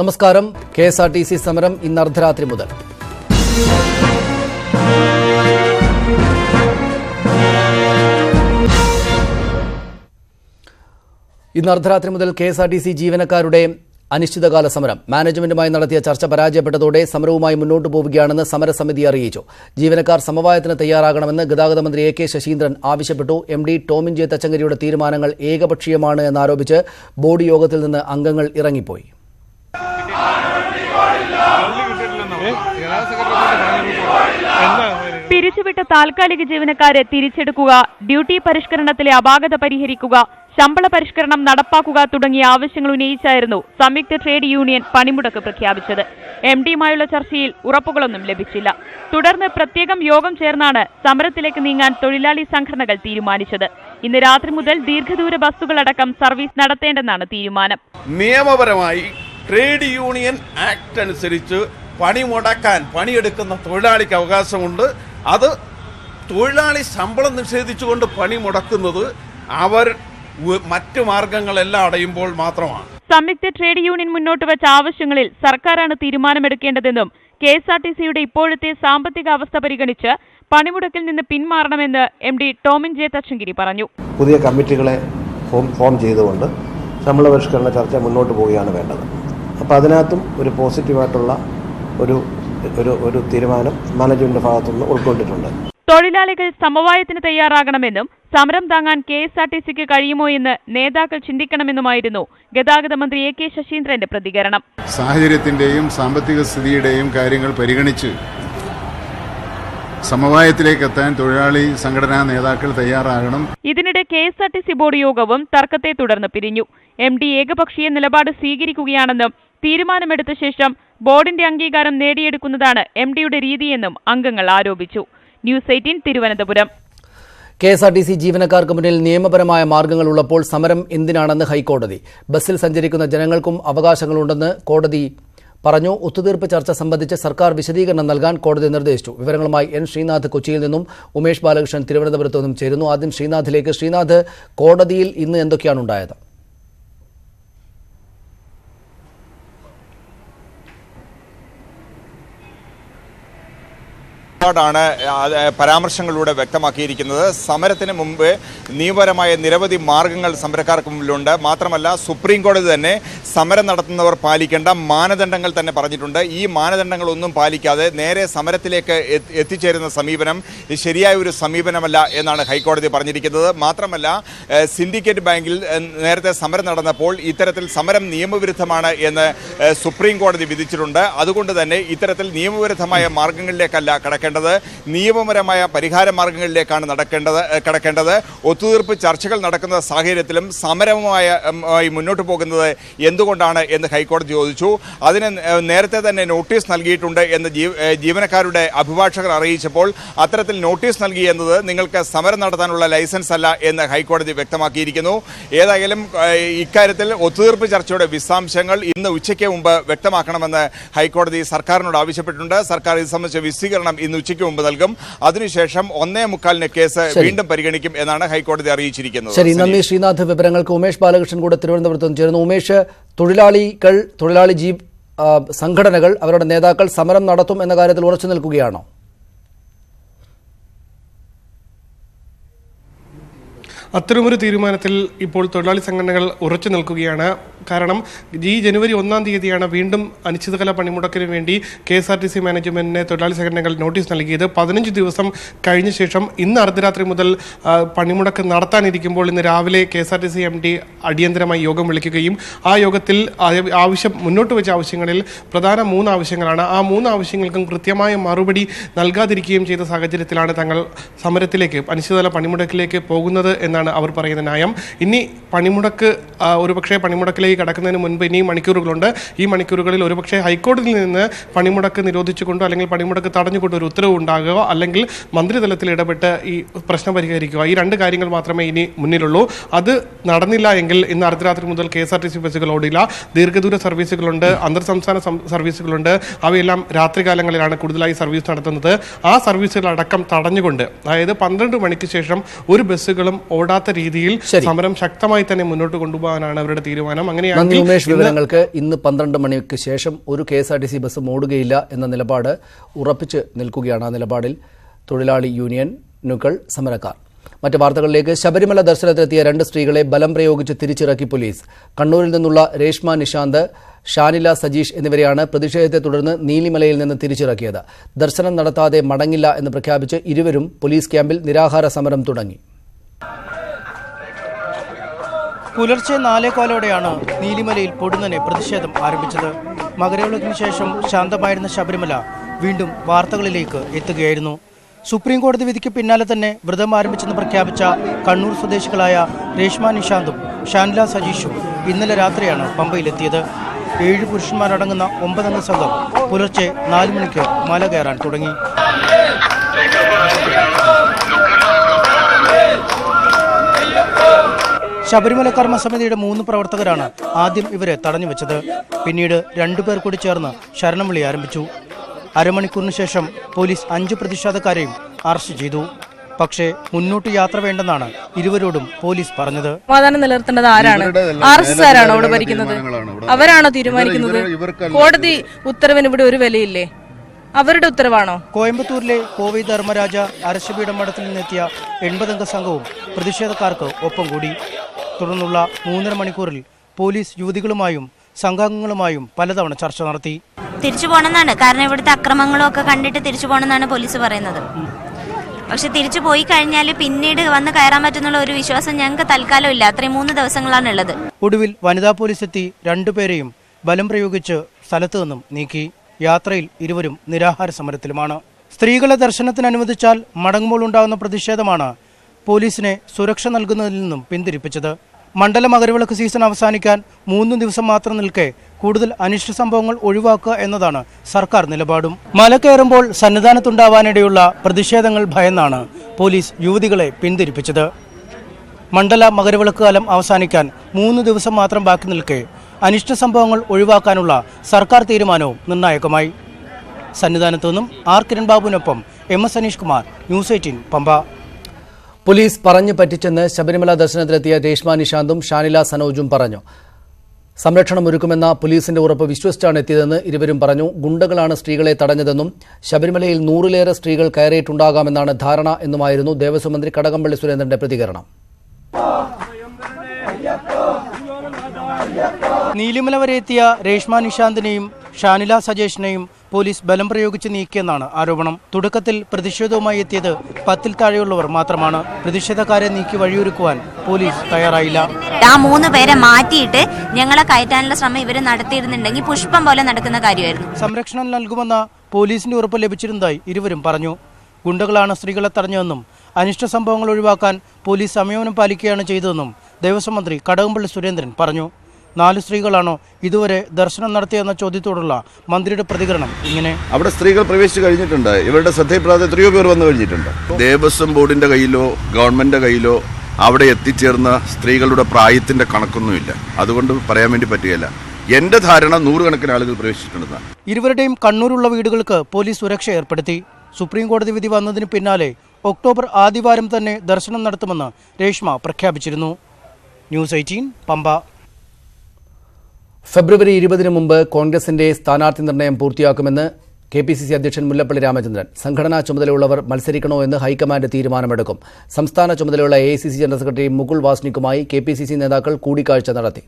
നമസ്കാരം. KSRTC സമരം ഇന്ന് അർദ്ധരാത്രി മുതൽ. ഇന്ന് അർദ്ധരാത്രി മുതൽ KSRTC ജീവനക്കാരുടെ അനിശ്ചിതകാല സമരം. മാനേജ്മെന്റുമായി നടത്തിയ ചർച്ച പരാജയപ്പെട്ടതോടെ സമരവുമായി മുന്നോട്ടു പോവുകയാണെന്ന് സമരസമിതി അറിയിച്ചു. ജീവനക്കാർ സമവായത്തിന് തയ്യാറാകണമെന്ന് ഗതാഗത മന്ത്രി AK ശശീന്ദ്രൻ ആവശ്യപ്പെട്ടു. MD ടോമിൻ ജെ തച്ചങ്കരിയുടെ തീരുമാനങ്ങൾ ഏകപക്ഷീയമാണ് എന്നാരോപിച്ച് ബോർഡ് യോഗത്തിൽ നിന്ന് അംഗങ്ങൾ ഇറങ്ങിപ്പോയി. പിരിച്ചുവിട്ട താൽക്കാലിക ജീവനക്കാരെ തിരിച്ചെടുക്കുക, ഡ്യൂട്ടി പരിഷ്കരണത്തിലെ അപാകത പരിഹരിക്കുക, ശമ്പള പരിഷ്കരണം നടപ്പാക്കുക തുടങ്ങിയ ആവശ്യങ്ങൾ ഉന്നയിച്ചായിരുന്നു സംയുക്ത ട്രേഡ് യൂണിയൻ പണിമുടക്ക് പ്രഖ്യാപിച്ചത്. MDയുമായുള്ള ചർച്ചയിൽ ഉറപ്പുകളൊന്നും ലഭിച്ചില്ല. തുടർന്ന് പ്രത്യേകം യോഗം ചേർന്നാണ് സമരത്തിലേക്ക് നീങ്ങാൻ തൊഴിലാളി സംഘടനകൾ തീരുമാനിച്ചത്. ഇന്ന് രാത്രി മുതൽ ദീർഘദൂര ബസ്സുകളടക്കം സർവീസ് നടത്തേണ്ടെന്നാണ് തീരുമാനം. നിയമപരമായി ട്രേഡ് യൂണിയൻ ആക്ട് അനുസരിച്ച് പണി മുടക്കാൻ പണിയെടുക്കുന്ന തൊഴിലാളിക്ക് അവകാശമുണ്ട്. അത് തൊഴിലാളി ശമ്പളം നിഷേധിച്ചുകൊണ്ട് പണി മുടക്കുന്നത് അവർ മറ്റു മാർഗങ്ങളെല്ലാം അടയുമ്പോൾ മാത്രമാണ്. സംയുക്ത ട്രേഡ് യൂണിയൻ മുന്നോട്ട് വെച്ച ആവശ്യങ്ങളിൽ സർക്കാരാണ് തീരുമാനമെടുക്കേണ്ടതെന്നും KSRTCയുടെ ഇപ്പോഴത്തെ സാമ്പത്തിക അവസ്ഥ പരിഗണിച്ച് പണിമുടക്കിൽ നിന്ന് പിന്മാറണമെന്ന് MD ടോമിൻ ജെ തച്ചങ്കരി പറഞ്ഞു. പുതിയ കമ്മിറ്റികളെ ഫോം ചെയ്തുകൊണ്ട് ശമ്പള പരിഷ്കരണ ചർച്ച മുന്നോട്ട് പോവുകയാണ് വേണ്ടത്. അപ്പോൾ അതിനകത്തും ഒരു പോസിറ്റീവായിട്ടുള്ള ഒരു തീരുമാനം മാനേജ്മെന്റ് ഭാഗത്തുനിന്ന് ഉൾക്കൊണ്ടിട്ടുണ്ട്. തൊഴിലാളികൾ സമവായത്തിന് തയ്യാറാകണമെന്നും സമരം താങ്ങാൻ KSRTCക്ക് കഴിയുമോ എന്ന് നേതാക്കൾ ചിന്തിക്കണമെന്നുമായിരുന്നു ഗതാഗത മന്ത്രി AK ശശീന്ദ്രന്റെ പ്രതികരണം. സാഹചര്യത്തിന്റെയും സാമ്പത്തിക സ്ഥിതിയുടെയും കാര്യങ്ങൾ പരിഗണിച്ച് സമവായത്തിലേക്ക് എത്താൻ തൊഴിലാളി സംഘടനാ നേതാക്കൾ തയ്യാറാകണം. ഇതിനിടെ KSRTC ബോർഡ് യോഗവും തർക്കത്തെ തുടർന്ന് പിരിഞ്ഞു. MD ഏകപക്ഷീയ നിലപാട് സ്വീകരിക്കുകയാണെന്നും തീരുമാനമെടുത്ത ശേഷം ബോർഡിന്റെ അംഗീകാരം നേടിയെടുക്കുന്നതാണ് MDയുടെ രീതിയെന്നും അംഗങ്ങൾ ആരോപിച്ചു. ന്യൂസ് 18 തിരുവനന്തപുരം. KSRTC ജീവനക്കാർക്ക് മുന്നിൽ നിയമപരമായ മാർഗങ്ങൾ ഉള്ളപ്പോൾ സമരം എന്തിനാണെന്ന് ഹൈക്കോടതി. ബസ്സിൽ സഞ്ചരിക്കുന്ന ജനങ്ങൾക്കും അവകാശങ്ങളുണ്ടെന്ന് കോടതി പറഞ്ഞു. ഒത്തുതീർപ്പ് ചർച്ച സംബന്ധിച്ച് സർക്കാർ വിശദീകരണം നൽകാൻ കോടതി നിർദ്ദേശിച്ചു. വിവരങ്ങളുമായി N ശ്രീനാഥ് കൊച്ചിയിൽ നിന്നും ഉമേഷ് ബാലകൃഷ്ണൻ തിരുവനന്തപുരത്തു നിന്നും ചേരുന്നു. ആദ്യം ശ്രീനാഥിലേക്ക്. ശ്രീനാഥ്, കോടതിയിൽ ഇന്ന് എന്തൊക്കെയാണ് ഉണ്ടായത്? ാണ് പരാമർശങ്ങളിലൂടെ വ്യക്തമാക്കിയിരിക്കുന്നത്. സമരത്തിന് മുമ്പ് നിയമപരമായ നിരവധി മാർഗങ്ങൾ സമരക്കാർക്ക് മുമ്പിലുണ്ട്. മാത്രമല്ല, സുപ്രീം കോടതി തന്നെ സമരം നടത്തുന്നവർ പാലിക്കേണ്ട മാനദണ്ഡങ്ങൾ തന്നെ പറഞ്ഞിട്ടുണ്ട്. ഈ മാനദണ്ഡങ്ങളൊന്നും പാലിക്കാതെ നേരെ സമരത്തിലേക്ക് എത്തിച്ചേരുന്ന സമീപനം ശരിയായ ഒരു സമീപനമല്ല എന്നാണ് ഹൈക്കോടതി പറഞ്ഞിരിക്കുന്നത്. മാത്രമല്ല, സിൻഡിക്കേറ്റ് ബാങ്കിൽ നേരത്തെ സമരം നടന്നപ്പോൾ ഇത്തരത്തിൽ സമരം നിയമവിരുദ്ധമാണ് എന്ന് സുപ്രീം കോടതി വിധിച്ചിട്ടുണ്ട്. അതുകൊണ്ട് തന്നെ ഇത്തരത്തിൽ നിയമവിരുദ്ധമായ മാർഗങ്ങളിലേക്കല്ല കടക്കേണ്ടത്, നിയമപരമായ പരിഹാര മാർഗങ്ങളിലേക്കാണ് കടക്കേണ്ടത്. ഒത്തുതീർപ്പ് ചർച്ചകൾ നടക്കുന്ന സാഹചര്യത്തിലും സമരവുമായി മുന്നോട്ട് പോകുന്നത് എന്തുകൊണ്ടാണ് എന്ന് ഹൈക്കോടതി ചോദിച്ചു. അതിന് നേരത്തെ തന്നെ നോട്ടീസ് നൽകിയിട്ടുണ്ട് എന്ന് ജീവനക്കാരുടെ അഭിഭാഷകർ അറിയിച്ചപ്പോൾ അത്തരത്തിൽ നോട്ടീസ് നൽകി എന്നത് നിങ്ങൾക്ക് സമരം നടത്താനുള്ള ലൈസൻസ് അല്ല എന്ന് ഹൈക്കോടതി വ്യക്തമാക്കിയിരിക്കുന്നു. ഏതായാലും ഇക്കാര്യത്തിൽ ഒത്തുതീർപ്പ് ചർച്ചയുടെ വിശദാംശങ്ങൾ ഇന്ന് ഉച്ചയ്ക്ക് മുമ്പ് വ്യക്തമാക്കണമെന്ന് ഹൈക്കോടതി സർക്കാരിനോട് ആവശ്യപ്പെട്ടിട്ടുണ്ട്. സർക്കാർ ഇത് സംബന്ധിച്ച വിശദീകരണം ഇന്ന് ഉച്ചയ്ക്ക് മുമ്പ് നൽകും. അതിനുശേഷം 1:45 കേസ് വീണ്ടും പരിഗണിക്കും എന്നാണ് ഹൈക്കോടതി അറിയിച്ചിരിക്കുന്നത്. ശരി, നന്ദി ശ്രീനാഥ്. വിവരങ്ങൾക്ക് ഉമേഷ് ബാലകൃഷ്ണൻ കൂടെ തിരുവനന്തപുരത്ത് ചേർന്നു. ഉമേഷ്, തൊഴിലാളി സംഘടനകൾ, അവരുടെ നേതാക്കൾ സമരം നടത്തും എന്ന കാര്യത്തിൽ ഉറച്ചു നിൽക്കുകയാണോ? അത്തരമൊരു തീരുമാനത്തിൽ ഇപ്പോൾ തൊഴിലാളി സംഘടനകൾ ഉറച്ചു നിൽക്കുകയാണ്. കാരണം ഈ ജനുവരി 1-ാം തീയതിയാണ് വീണ്ടും അനിശ്ചിതകാല പണിമുടക്കിന് വേണ്ടി KSRTC മാനേജ്മെന്റിന് തൊഴിലാളി സംഘടനകൾ നോട്ടീസ് നൽകിയത്. 15 ദിവസം കഴിഞ്ഞ ശേഷം ഇന്ന് അർദ്ധരാത്രി മുതൽ പണിമുടക്ക് നടത്താനിരിക്കുമ്പോൾ ഇന്ന് രാവിലെ KSRTC MD അടിയന്തരമായി യോഗം വിളിക്കുകയും ആ യോഗത്തിൽ മുന്നോട്ട് വെച്ച ആവശ്യങ്ങളിൽ പ്രധാന 3 ആവശ്യങ്ങളാണ്. ആ 3 ആവശ്യങ്ങൾക്കും കൃത്യമായ മറുപടി നൽകാതിരിക്കുകയും ചെയ്ത സാഹചര്യത്തിലാണ് തങ്ങൾ സമരത്തിലേക്ക്, അനിശ്ചിതകാല പണിമുടക്കിലേക്ക് പോകുന്നത് എന്നാണ് അവർ പറയുന്ന ന്യായം. ഇനി പണിമുടക്ക് ഒരുപക്ഷെ പണിമുടക്കിലേക്ക് കടക്കുന്നതിന് മുൻപ് ഇനിയും മണിക്കൂറുകളുണ്ട്. ഈ മണിക്കൂറുകളിൽ ഒരുപക്ഷെ ഹൈക്കോടതിയിൽ നിന്ന് പണിമുടക്ക് നിരോധിച്ചുകൊണ്ടോ അല്ലെങ്കിൽ പണിമുടക്ക് തടഞ്ഞുകൊണ്ടോ ഒരു ഉത്തരവ് ഉണ്ടാകുക, അല്ലെങ്കിൽ മന്ത്രിതലത്തിൽ ഇടപെട്ട് ഈ പ്രശ്നം പരിഹരിക്കുക, ഈ 2 കാര്യങ്ങൾ മാത്രമേ ഇനി മുന്നിലുള്ളൂ. അത് നടന്നില്ല എങ്കിൽ ഇന്ന് അർദ്ധരാത്രി മുതൽ KSRTC ബസ്സുകൾ ഓടില്ല. ദീർഘദൂര സർവീസുകളുണ്ട്, അന്തർ സംസ്ഥാന സർവീസുകളുണ്ട്. അവയെല്ലാം രാത്രികാലങ്ങളിലാണ് കൂടുതലായി സർവീസ് നടത്തുന്നത്. ആ സർവീസുകളടക്കം തടഞ്ഞുകൊണ്ട്, അതായത് 12 മണിക്ക് ശേഷം ഒരു ബസ്സുകളും ഓടാത്ത രീതിയിൽ സമരം ശക്തമായി തന്നെ മുന്നോട്ട് കൊണ്ടുപോകാനാണ് അവരുടെ തീരുമാനം. നന്ദി ഉമേഷ്. വിവരങ്ങൾക്ക് ഇന്ന് 12 മണിക്ക് ശേഷം ഒരു KSRTC ബസ് ഓടുകയില്ല എന്ന നിലപാട് ഉറപ്പിച്ച് നിൽക്കുകയാണ്. ആ നിലപാടിൽ തൊഴിലാളി യൂണിയനുകൾ സമരക്കാർ. മറ്റ് വാർത്തകളിലേക്ക്. ശബരിമല ദർശനത്തിലെത്തിയ 2 സ്ത്രീകളെ ബലം പ്രയോഗിച്ച് തിരിച്ചിറക്കി പോലീസ്. കണ്ണൂരിൽ നിന്നുള്ള രേഷ്മ നിശാന്ത്, ഷാനില സജീഷ് എന്നിവരെയാണ് പ്രതിഷേധത്തെ തുടർന്ന് നീലിമലയിൽ നിന്ന് തിരിച്ചിറക്കിയത്. ദർശനം നടത്താതെ മടങ്ങില്ല എന്ന് പ്രഖ്യാപിച്ച് ഇരുവരും പോലീസ് ക്യാമ്പിൽ നിരാഹാര സമരം തുടങ്ങി. പുലർച്ചെ 4:15 നീലിമലയിൽ പൊടുന്നനെ പ്രതിഷേധം ആരംഭിച്ചത്. മകരവിളക്കിന് ശേഷം ശാന്തമായിരുന്ന ശബരിമല വീണ്ടും വാർത്തകളിലേക്ക് എത്തുകയായിരുന്നു. സുപ്രീം കോടതി വിധിക്ക് പിന്നാലെ തന്നെ വ്രതം ആരംഭിച്ചെന്ന് പ്രഖ്യാപിച്ച കണ്ണൂർ സ്വദേശികളായ രേഷ്മ നിശാന്തും ഷാനില സജീഷും ഇന്നലെ രാത്രിയാണ് പമ്പയിലെത്തിയത്. 7 പുരുഷന്മാരടങ്ങുന്ന 9 അംഗ സംഘം പുലർച്ചെ 4 മണിക്ക് മല കയറാൻ തുടങ്ങി. ശബരിമല കർമ്മസമിതിയുടെ 3 പ്രവർത്തകരാണ് ആദ്യം ഇവരെ തടഞ്ഞുവെച്ചത്. പിന്നീട് 2 പേർ കൂടി ചേർന്ന് ശരണം വിളി ആരംഭിച്ചു. അരമണിക്കൂറിന് ശേഷം പോലീസ് 5 പ്രതിഷേധക്കാരെയും അറസ്റ്റ് ചെയ്തു. പക്ഷേ മുന്നോട്ട് യാത്ര വേണ്ടെന്നാണ് ഇരുവരോടും പോലീസ് പറഞ്ഞത്. സമാധാനം നിലനിർത്തേണ്ടത് ആരാണ്? RSS ആരാണോ ഇവിടെ ഭരിക്കുന്നത്? അവരാണോ തീരുമാനിക്കുന്നത്? കോടതി ഉത്തരവിന് ഇവിടെ ഒരു വിലയില്ലേ? അവരുടെ ഉത്തരവാണോ? കോയമ്പത്തൂരിലെ കോവി ധർമ്മരാജ അരശപീഠ മഠത്തിൽ നിന്നെത്തിയ 80 അംഗ സംഘവും പ്രതിഷേധക്കാർക്ക് ഒപ്പം കൂടി. തുടർന്നുള്ള 3.5 മണിക്കൂറിൽ പോലീസ് യുവതികളുമായും സംഘാംഗങ്ങളുമായും പലതവണ ചർച്ച നടത്തി. തിരിച്ചു പോകണമെന്നാണ്, കാരണം ഇവിടുത്തെ അക്രമങ്ങളും ഒക്കെ കണ്ടിട്ട് തിരിച്ചു പോകണമെന്നാണ് പോലീസ് പറയുന്നത്. പക്ഷെ തിരിച്ചു പോയി കഴിഞ്ഞാൽ പിന്നീട് വന്ന് കയറാൻ പറ്റുന്നുള്ള ഒരു വിശ്വാസം ഞങ്ങൾക്ക് തൽക്കാലം ഇല്ല. അത്രയും 3 ദിവസങ്ങളാണുള്ളത്. ഒടുവിൽ വനിതാ പോലീസ് എത്തി 2 പേരെയും ബലം പ്രയോഗിച്ച് സ്ഥലത്തു നിന്നും നീക്കി. യാത്രയിൽ ഇരുവരും നിരാഹാര സമരത്തിലുമാണ്. സ്ത്രീകളെ ദർശനത്തിന് അനുവദിച്ചാൽ മടങ്ങുമ്പോൾ ഉണ്ടാകുന്ന പ്രതിഷേധമാണ് പോലീസിനെ സുരക്ഷ നൽകുന്നതിൽ നിന്നും പിന്തിരിപ്പിച്ചത്. മണ്ഡല മകരവിളക്ക് സീസൺ അവസാനിക്കാൻ 3 ദിവസം മാത്രം നിൽക്കെ കൂടുതൽ അനിഷ്ട സംഭവങ്ങൾ ഒഴിവാക്കുക എന്നതാണ് സർക്കാർ നിലപാടും. മല കയറുമ്പോൾ സന്നിധാനത്തുണ്ടാവാനിടയുള്ള പ്രതിഷേധങ്ങൾ ഭയന്നാണ് പോലീസ് യുവതികളെ പിന്തിരിപ്പിച്ചത്. മണ്ഡല മകരവിളക്ക് കാലം അവസാനിക്കാൻ 3 ദിവസം മാത്രം ബാക്കി നിൽക്കെ അനിഷ്ട സംഭവങ്ങൾ ഒഴിവാക്കാനുള്ള സർക്കാർ തീരുമാനവും നിർണായകമായി. സന്നിധാനത്തു നിന്നും ആർ കിരൺ ബാബുവിനൊപ്പം MS Aneesh Kumar, news 18 Pamba. Police പറഞ്ഞു പറ്റിച്ചെന്ന് ശബരിമല ദർശനത്തിലെത്തിയ രേഷ്മ നിശാന്തും ഷാനില സനോജും പറഞ്ഞു. സംരക്ഷണം ഒരുക്കുമെന്ന പോലീസിന്റെ ഉറപ്പ് വിശ്വസിച്ചാണ് എത്തിയതെന്ന് ഇരുവരും പറഞ്ഞു. ഗുണ്ടകളാണ് സ്ത്രീകളെ തടഞ്ഞതെന്നും ശബരിമലയിൽ 100-ലേറെ സ്ത്രീകൾ കയറിയിട്ടുണ്ടാകാമെന്നാണ് ധാരണ എന്നുമായിരുന്നു ദേവസ്വം മന്ത്രി കടകംപള്ളി സുരേന്ദ്രന്റെ പ്രതികരണം. നീലിമല വരെ എത്തിയ രേഷ്മ നിശാന്തിനെയും ഷാനില സജേഷിനെയും പോലീസ് ബലം പ്രയോഗിച്ച് നീക്കിയെന്നാണ് ആരോപണം. തുടക്കത്തിൽ പ്രതിഷേധവുമായി എത്തിയത് 10-ൽ താഴെയുള്ളവർ മാത്രമാണ്. പ്രതിഷേധക്കാരെ നീക്കി വഴിയൊരുക്കുവാൻ പോലീസ് തയ്യാറായില്ല. ആ 3 പേരെ മാറ്റിയിട്ട് ഞങ്ങളെ കയറ്റാനുള്ള ശ്രമം ഇവർ നടത്തിയിരുന്നുണ്ടെങ്കിൽ പുഷ്പം പോലെ നടക്കുന്ന കാര്യമായിരുന്നു. സംരക്ഷണം നൽകുമെന്ന പോലീസിന്റെ ഉറപ്പ് ലഭിച്ചിരുന്നതായി ഇരുവരും പറഞ്ഞു. ഗുണ്ടകളാണ് സ്ത്രീകളെ തടഞ്ഞതെന്നും അനിഷ്ട സംഭവങ്ങൾ ഒഴിവാക്കാൻ പോലീസ് സംയമനം പാലിക്കുകയാണ് ചെയ്തതെന്നും ദേവസ്വം മന്ത്രി കടകംപള്ളി സുരേന്ദ്രൻ പറഞ്ഞു. 4 സ്ത്രീകളാണോ ഇതുവരെ ദർശനം നടത്തിയെന്ന ചോദ്യത്തോടുള്ള മന്ത്രിയുടെ പ്രതികരണം ഇങ്ങനെ: അവിടെ സ്ത്രീകൾ പ്രവേശിച്ചു കഴിഞ്ഞിട്ടുണ്ട്. ഇവരുടെ ശ്രദ്ധയിൽപ്പെടാതെ എത്രയോ പേർ വന്നു കഴിഞ്ഞിട്ടുണ്ട്. ദേവസ്വം ബോർഡിന്റെ കയ്യിലോ ഗവൺമെന്റിന്റെ കയ്യിലോ അവിടെ എത്തിച്ചേർന്ന സ്ത്രീകളുടെ പ്രായത്തിന്റെ കണക്കൊന്നുമില്ല. അതുകൊണ്ട് പറയാൻ വേണ്ടി പറ്റുകയില്ല. എന്റെ ധാരണ 100 കണക്കിന് ആളുകൾ പ്രവേശിച്ചിട്ടുണ്ടെന്നാണ്. ഇരുവരുടെയും കണ്ണൂരുള്ള വീടുകൾക്ക് പോലീസ് സുരക്ഷ ഏർപ്പെടുത്തി. സുപ്രീം കോടതി വിധി വന്നതിന് പിന്നാലെ ഒക്ടോബർ ആദ്യവാരം തന്നെ ദർശനം നടത്തുമെന്ന് രേഷ്മ പ്രഖ്യാപിച്ചിരുന്നു. ന്യൂസ് 18 പമ്പ. ഫെബ്രുവരി 20-ന് മുമ്പ് കോൺഗ്രസിന്റെ സ്ഥാനാർത്ഥി നിർണയം പൂർത്തിയാക്കുമെന്ന് KPCC അധ്യക്ഷൻ മുല്ലപ്പള്ളി രാമചന്ദ്രൻ. സംഘടനാ ചുമതലയുള്ളവർ മത്സരിക്കണോ എന്ന് ഹൈക്കമാൻഡ് തീരുമാനമെടുക്കും. സംസ്ഥാന ചുമതലയുള്ള AICC ജനറൽ സെക്രട്ടറി മുകുൾ വാസ്നിക്കുമായി KPCC നേതാക്കൾ കൂടിക്കാഴ്ച നടത്തി.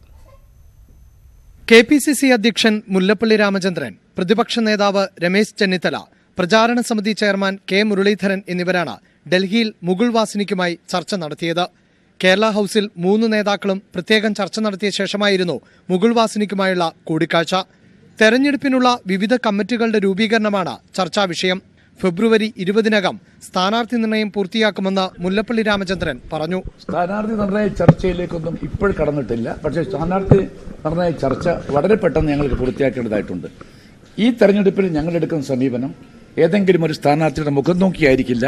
KPCC അധ്യക്ഷൻ മുല്ലപ്പള്ളി രാമചന്ദ്രൻ, പ്രതിപക്ഷ നേതാവ് രമേശ് ചെന്നിത്തല, പ്രചാരണ സമിതി ചെയർമാൻ K മുരളീധരൻ എന്നിവരാണ് ഡൽഹിയിൽ മുകുൾ വാസ്നിക്കുമായി ചർച്ച നടത്തിയത്. കേരള ഹൌസിൽ 3 നേതാക്കളും പ്രത്യേകം ചർച്ച നടത്തിയ ശേഷമായിരുന്നു മുകുൾ വാസ്നിക്കുമായുള്ള കൂടിക്കാഴ്ച. തെരഞ്ഞെടുപ്പിനുള്ള വിവിധ കമ്മിറ്റികളുടെ രൂപീകരണമാണ് ചർച്ചാ വിഷയം. ഫെബ്രുവരി 20-നകം സ്ഥാനാർത്ഥി നിർണയം പൂർത്തിയാക്കുമെന്ന് മുല്ലപ്പള്ളി രാമചന്ദ്രൻ പറഞ്ഞു. സ്ഥാനാർത്ഥി നിർണയ ചർച്ചയിലേക്കൊന്നും ഇപ്പോൾ കടന്നിട്ടില്ല. പക്ഷേ സ്ഥാനാർത്ഥി നിർണയ ചർച്ച വളരെ പെട്ടെന്ന് ഞങ്ങൾക്ക് പൂർത്തിയാക്കേണ്ടതായിട്ടുണ്ട്. ഈ തെരഞ്ഞെടുപ്പിൽ ഞങ്ങളെടുക്കുന്ന സമീപനം ഏതെങ്കിലും ഒരു സ്ഥാനാർത്ഥിയുടെ മുഖം നോക്കിയായിരിക്കില്ല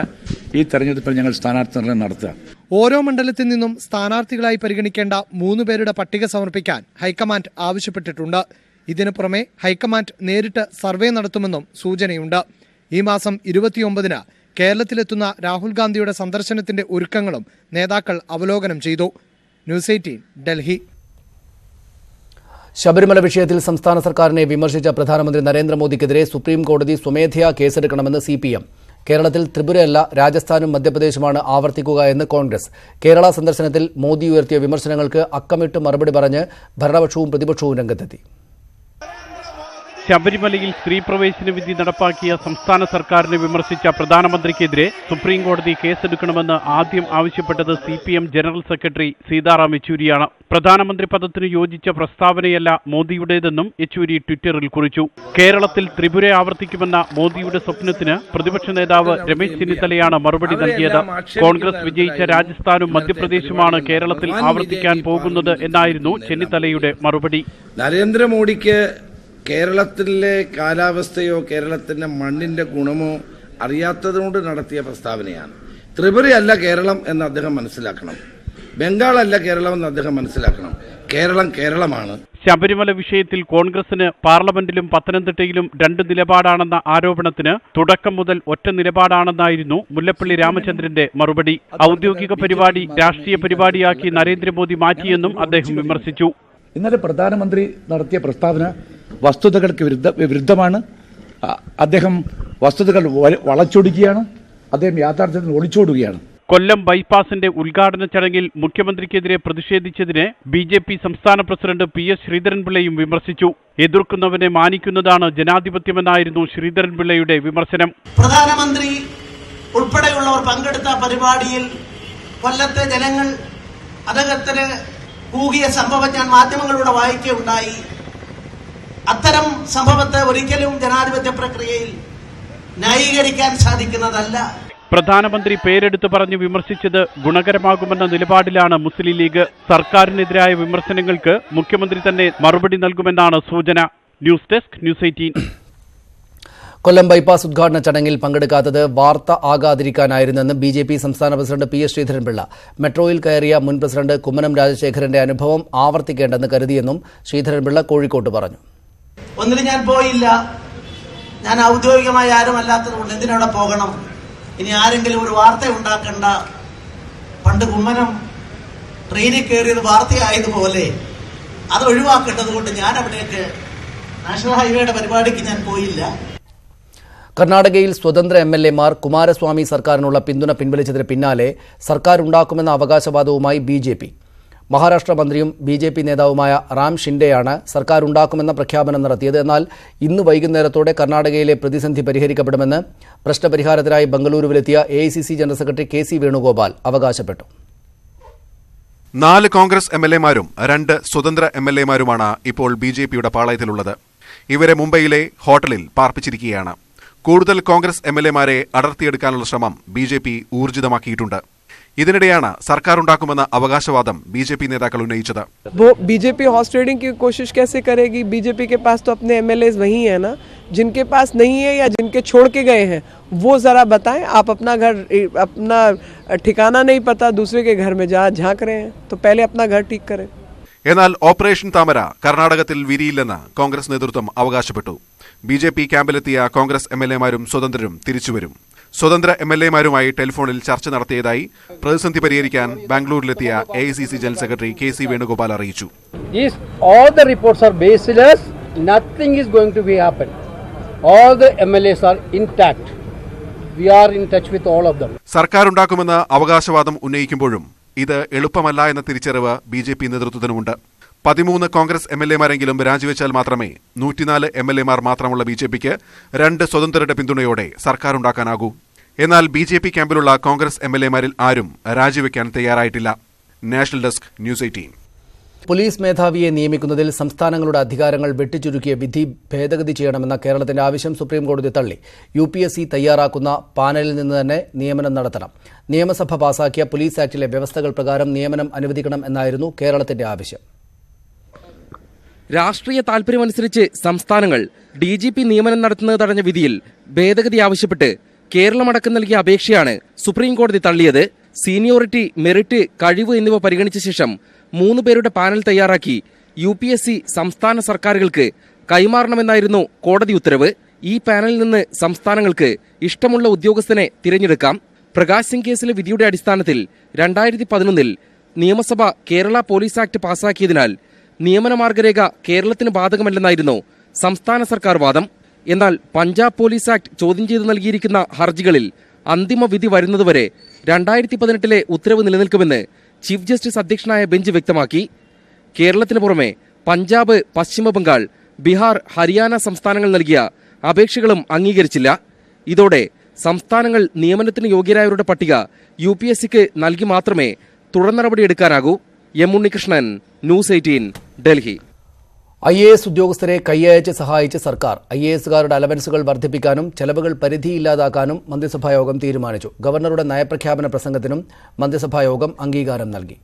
ഈ തെരഞ്ഞെടുപ്പിൽ ഞങ്ങൾ സ്ഥാനാർത്ഥി നിർണയം നടത്തുക. ഓരോ മണ്ഡലത്തിൽ നിന്നും സ്ഥാനാർത്ഥികളായി പരിഗണിക്കേണ്ട 3 പേരുടെ പട്ടിക സമർപ്പിക്കാൻ ഹൈക്കമാൻഡ് ആവശ്യപ്പെട്ടിട്ടുണ്ട്. ഇതിനു പുറമെ ഹൈക്കമാൻഡ് നേരിട്ട് സർവേ നടത്തുമെന്നും സൂചനയുണ്ട്. ഈ മാസം 29-ന് കേരളത്തിലെത്തുന്ന രാഹുൽ ഗാന്ധിയുടെ സന്ദർശനത്തിന്റെ ഒരുക്കങ്ങളും നേതാക്കൾ അവലോകനം ചെയ്തു. ന്യൂസ് 18 ഡൽഹി. ശബരിമല വിഷയത്തിൽ സംസ്ഥാന സർക്കാരിനെ വിമർശിച്ച പ്രധാനമന്ത്രി നരേന്ദ്രമോദിക്കെതിരെ സുപ്രീം കോടതി സ്വമേധയാ കേസെടുക്കണമെന്ന് CPM. കേരളത്തിൽ ത്രിപുരയല്ല രാജസ്ഥാനും മധ്യപ്രദേശുമാണ് ആവർത്തിക്കുക എന്ന് കോൺഗ്രസ്. കേരള സന്ദർശനത്തിൽ മോദി ഉയർത്തിയ വിമർശനങ്ങൾക്ക് അക്കമിട്ട് മറുപടി പറഞ്ഞ് ഭരണപക്ഷവും പ്രതിപക്ഷവും രംഗത്തെത്തി. ശബരിമലയിൽ സ്ത്രീ പ്രവേശന വിധി നടപ്പാക്കിയ സംസ്ഥാന സർക്കാരിനെ വിമർശിച്ച പ്രധാനമന്ത്രിക്കെതിരെ സുപ്രീം കോടതി കേസെടുക്കണമെന്ന് ആദ്യം ആവശ്യപ്പെട്ടത് CPM ജനറൽ സെക്രട്ടറി സീതാറാം യെച്ചൂരിയാണ്. പ്രധാനമന്ത്രി പദത്തിന് യോജിച്ച പ്രസ്താവനയല്ല മോദിയുടേതെന്നും യെച്ചൂരി ട്വിറ്ററിൽ കുറിച്ചു. കേരളത്തിൽ ത്രിപുര ആവർത്തിക്കുമെന്ന മോദിയുടെ സ്വപ്നത്തിന് പ്രതിപക്ഷ നേതാവ് രമേശ് ചെന്നിത്തലയാണ് മറുപടി നൽകിയത്. കോൺഗ്രസ് വിജയിച്ച രാജസ്ഥാനും മധ്യപ്രദേശുമാണ് കേരളത്തിൽ ആവർത്തിക്കാൻ പോകുന്നത് എന്നായിരുന്നു ചെന്നിത്തലയുടെ മറുപടി. നരേന്ദ്രമോദിക്ക് കേരളത്തിലെ കാലാവസ്ഥയോ കേരളത്തിന്റെ മണ്ണിന്റെ ഗുണമോ അറിയാത്തതുകൊണ്ട് നടത്തിയ പ്രസ്താവനയാണ്. ത്രിപുരയല്ല കേരളം എന്ന് അദ്ദേഹം മനസ്സിലാക്കണം. ബംഗാളല്ല കേരളം എന്ന് അദ്ദേഹം മനസ്സിലാക്കണം. കേരളം കേരളമാണ്. ശബരിമല വിഷയത്തിൽ കോൺഗ്രസിന് പാർലമെന്റിലും പത്തനംതിട്ടയിലും 2 നിലപാടാണെന്ന ആരോപണത്തിന് തുടക്കം മുതൽ ഒറ്റ നിലപാടാണെന്നായിരുന്നു മുല്ലപ്പള്ളി രാമചന്ദ്രന്റെ മറുപടി. ഔദ്യോഗിക പരിപാടി രാഷ്ട്രീയ പരിപാടിയാക്കി നരേന്ദ്രമോദി മാറ്റിയെന്നും അദ്ദേഹം വിമർശിച്ചു. ഇന്നലെ പ്രധാനമന്ത്രി നടത്തിയ പ്രസ്താവന വസ്തുതകൾക്ക് വിരുദ്ധമാണ്. അദ്ദേഹം വസ്തുതകൾ വളച്ചൊടുക്കുകയാണ്. അദ്ദേഹം യാഥാർത്ഥ്യത്തിൽ ഒളിച്ചോടുകയാണ്. കൊല്ലം ബൈപ്പാസിന്റെ ഉദ്ഘാടന ചടങ്ങിൽ മുഖ്യമന്ത്രിക്കെതിരെ പ്രതിഷേധിച്ചതിനെ BJP സംസ്ഥാന പ്രസിഡന്റ് PS ശ്രീധരൻപിള്ളയും വിമർശിച്ചു. എതിർക്കുന്നവനെ മാനിക്കുന്നതാണ് ജനാധിപത്യമെന്നായിരുന്നു ശ്രീധരൻപിള്ളയുടെ വിമർശനം. പ്രധാനമന്ത്രി ഉൾപ്പെടെയുള്ളവർ പങ്കെടുത്ത പരിപാടിയിൽ കൊല്ലത്തെ ജനങ്ങൾ അദ്ദേഹത്തിന് കൂകിയ സംഭവം ഞാൻ മാധ്യമങ്ങളിലൂടെ വായിക്കുകയുണ്ടായി. അത്തരം സംഭവത്തെ ഒരിക്കലും ജനാധിപത്യ പ്രക്രിയയിൽ ന്യായീകരിക്കാൻ സാധിക്കുന്നതല്ല. പ്രധാനമന്ത്രി പേരെടുത്ത് പറഞ്ഞു വിമർശിച്ചത് ഗുണകരമാകുമെന്ന നിലപാടിലാണ് മുസ്ലിം ലീഗ്. സർക്കാരിനെതിരായ വിമർശനങ്ങൾക്ക് മുഖ്യമന്ത്രി തന്നെ മറുപടി നൽകുമെന്നാണ് സൂചന. News desk news 18. കൊല്ലം ബൈപ്പാസ് ഉദ്ഘാടന ചടങ്ങിൽ പങ്കെടുക്കാത്തത് വാർത്ത ആകാതിരിക്കാനായിരുന്നെന്ന് BJP സംസ്ഥാന പ്രസിഡന്റ് PS ശ്രീധരൻപിള്ള. മെട്രോയിൽ കയറിയ മുൻ പ്രസിഡന്റ് കുമ്മനം രാജശേഖരന്റെ അനുഭവം ആവർത്തിക്കേണ്ടെന്ന് കരുതിയെന്നും ശ്രീധരൻപിള്ള കോഴിക്കോട്ട് പറഞ്ഞു. ഒന്നിനും ഞാൻ പോയില്ല. ഞാൻ ഔദ്യോഗികമായി ആരുമല്ലാത്തതുകൊണ്ട് എന്തിനവിടെ പോകണം? ഇനി ആരെങ്കിലും ഒരു വാർത്ത ഉണ്ടാക്കണ്ട. പണ്ട് കുമ്മനം ട്രെയിനിൽ കയറിയത് വാർത്തയായതുപോലെ അത് ഒഴിവാക്കേണ്ടത് കൊണ്ട് ഞാൻ അവിടേക്ക് നാഷണൽ ഹൈവേയുടെ പരിപാടിക്ക് ഞാൻ പോയില്ല. കർണാടകയിൽ സ്വതന്ത്ര MLA മാർ കുമാരസ്വാമി സർക്കാരിനുള്ള പിന്തുണ പിൻവലിച്ചതിന് പിന്നാലെ സർക്കാർ ഉണ്ടാക്കുമെന്ന അവകാശവാദവുമായി BJP. മഹാരാഷ്ട്ര മന്ത്രിയും BJP നേതാവുമായ റാം ഷിൻഡെയാണ് സർക്കാർ ഉണ്ടാക്കുമെന്ന പ്രഖ്യാപനം നടത്തിയത്. എന്നാൽ ഇന്ന് വൈകുന്നേരത്തോടെ കർണാടകയിലെ പ്രതിസന്ധി പരിഹരിക്കപ്പെടുമെന്ന് പ്രശ്നപരിഹാരത്തിനായി ബംഗളൂരുവിലെത്തിയ AICC general secretary KC Venugopal അവകാശപ്പെട്ടു. 4 കോൺഗ്രസ് MLA മാരും 2 സ്വതന്ത്ര MLA മാരുമാണ് ഇപ്പോൾ BJPയുടെ പാളയത്തിലുള്ളത്. ഇവരെ മുംബൈയിലെ ഹോട്ടലിൽ പാർപ്പിച്ചിരിക്കുകയാണ്. കൂടുതൽ കോൺഗ്രസ് MLA മാരെ അടർത്തിയെടുക്കാനുള്ള ശ്രമം BJP ഊർജിതമാക്കിയിട്ടുണ്ട്. ഇതിനിടെയാണ് സർക്കാർ ഉണ്ടാക്കുമെന്ന അവകാശവാദം BJP നേതാക്കൾ ഉന്നയിച്ചത്. BJP हॉर्स ट्रेडिंग की कोशिश कैसे करेगी? BJP के पास तो अपने MLAs वही है ना, जिनके पास नहीं है या जिनके छोड़ के गए हैं वो जरा बताएं. आप अपना घर अपना ठिकाना नहीं पता, दूसरे के घर में झांक रहे हैं, तो पहले अपना घर ठीक करें. എന്നാൽ ഓപ്പറേഷൻ താമര കർണാടകത്തിൽ വിരിയില്ലെന്ന് കോൺഗ്രസ് നേതൃത്വം അവകാശപ്പെട്ടു. BJP ക്യാമ്പിലെത്തിയ കോൺഗ്രസ് MLA മാരും സ്വതന്ത്രരും തിരിച്ചുവരും. സ്വതന്ത്ര MLA മാരുമായി ടെലിഫോണിൽ ചർച്ച നടത്തിയതായി പ്രതിസന്ധി പരിഹരിക്കാൻ ബാംഗ്ലൂരിലെത്തിയ AICC general secretary KC Venugopal അറിയിച്ചു. All the reports are baseless. Nothing is going to be happen. All the MLAs are intact. We are in touch with all of them. സർക്കാർ ഉണ്ടാക്കുമെന്ന അവകാശവാദം ഉന്നയിക്കുമ്പോഴും ഇത് എളുപ്പമല്ല എന്ന തിരിച്ചറിവ് BJP നേതൃത്വത്തിനുമുണ്ട്. 13 കോൺഗ്രസ് MLA മാരെങ്കിലും രാജിവെച്ചാൽ മാത്രമേ 104 MLA മാർ മാത്രമുള്ള BJPക്ക് 2 സ്വതന്ത്രരുടെ പിന്തുണയോടെ സർക്കാർ ഉണ്ടാക്കാനാകൂ. എന്നാൽ BJP ക്യാമ്പിലുള്ള കോൺഗ്രസ് MLA മാരിൽ ആരും രാജിവെക്കാൻ തയ്യാറായിട്ടില്ല. National desk news 18. പോലീസ് മേധാവിയെ നിയമിക്കുന്നതിൽ സംസ്ഥാനങ്ങളുടെ അധികാരങ്ങൾ വെട്ടിച്ചുരുക്കിയ വിധി ഭേദഗതി ചെയ്യണമെന്ന കേരളത്തിന്റെ ആവശ്യം സുപ്രീംകോടതി തള്ളി. UPSC തയ്യാറാക്കുന്ന പാനലിൽ നിന്ന് തന്നെ നിയമനം നടത്തണം. നിയമസഭ പാസാക്കിയ പോലീസ് ആക്ടിലെ വ്യവസ്ഥകൾ പ്രകാരം നിയമനം അനുവദിക്കണം എന്നായിരുന്നു കേരളത്തിന്റെ ആവശ്യം. രാഷ്ട്രീയ താൽപര്യമനുസരിച്ച് സംസ്ഥാനങ്ങൾ DGP നിയമനം നടത്തുന്നത് തടഞ്ഞ വിധിയിൽ ഭേദഗതി ആവശ്യപ്പെട്ട് കേരളമടക്കം നൽകിയ അപേക്ഷയാണ് സുപ്രീംകോടതി തള്ളിയത്. സീനിയോറിറ്റി, മെറിറ്റ്, കഴിവ് എന്നിവ പരിഗണിച്ച ശേഷം 3 പേരുടെ പാനൽ തയ്യാറാക്കി UPSC സംസ്ഥാന സർക്കാരുകൾക്ക് കൈമാറണമെന്നായിരുന്നു കോടതി ഉത്തരവ്. ഈ പാനലിൽ നിന്ന് സംസ്ഥാനങ്ങൾക്ക് ഇഷ്ടമുള്ള ഉദ്യോഗസ്ഥനെ തിരഞ്ഞെടുക്കാം. പ്രകാശ് സിംഗ് കേസിലെ വിധിയുടെ അടിസ്ഥാനത്തിൽ 2011 നിയമസഭ കേരള പോലീസ് ആക്ട് പാസാക്കിയതിനാൽ നിയമന മാർഗരേഖ കേരളത്തിന് ബാധകമല്ലെന്നായിരുന്നു സംസ്ഥാന സർക്കാർ വാദം. എന്നാൽ പഞ്ചാബ് പോലീസ് ആക്ട് ചോദ്യം ചെയ്ത് നൽകിയിരിക്കുന്ന ഹർജികളിൽ അന്തിമ വിധി വരുന്നതുവരെ 2018 ഉത്തരവ് നിലനിൽക്കുമെന്ന് ചീഫ് ജസ്റ്റിസ് അധ്യക്ഷനായ ബെഞ്ച് വ്യക്തമാക്കി. കേരളത്തിന് പുറമെ പഞ്ചാബ്, പശ്ചിമ ബംഗാൾ, ബീഹാർ, ഹരിയാന സംസ്ഥാനങ്ങൾ നൽകിയ അപേക്ഷകളും അംഗീകരിച്ചില്ല. ഇതോടെ സംസ്ഥാനങ്ങൾ നിയമനത്തിന് യോഗ്യരായവരുടെ പട്ടിക UPSCക്ക് നൽകി മാത്രമേ തുടർ നടപടിയെടുക്കാനാകൂ. M Unnikrishnan, news 18, Delhi. IAS ഉദ്യോഗസ്ഥരെ കൈയയച്ച് സഹായിച്ച് സർക്കാർ. IASകാരുടെ അലവൻസുകൾ വർദ്ധിപ്പിക്കാനും ചെലവുകൾ പരിധിയില്ലാതാക്കാനും മന്ത്രിസഭായോഗം തീരുമാനിച്ചു. ഗവർണറുടെ നയപ്രഖ്യാപന പ്രസംഗത്തിനും മന്ത്രിസഭായോഗം അംഗീകാരം നൽകി.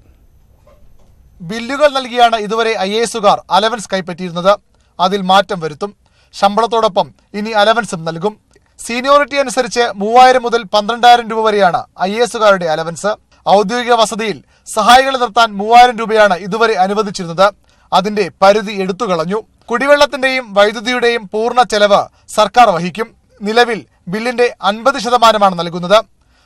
ബില്ലുകൾ നൽകിയാണ് ഇതുവരെ IASകാർ അലവൻസ് കൈപ്പറ്റിയിരുന്നത്. അതിൽ മാറ്റം വരുത്തും. ശമ്പളത്തോടൊപ്പം ഇനി അലവൻസും നൽകും. സീനിയോറിറ്റി അനുസരിച്ച് 3000 മുതൽ 12,000 രൂപ വരെയാണ് IASകാരുടെ അലവൻസ്. ഔദ്യോഗിക വസതിയിൽ സഹായികളെ നിർത്താൻ 3000 രൂപയാണ് ഇതുവരെ അനുവദിച്ചിരുന്നത്. അതിന്റെ പരിധി എടുത്തുകളഞ്ഞു. കുടിവെള്ളത്തിന്റെയും വൈദ്യുതിയുടെയും പൂർണ്ണ ചെലവ് സർക്കാർ വഹിക്കും. നിലവിൽ ബില്ലിന്റെ 50% നൽകുന്നത്.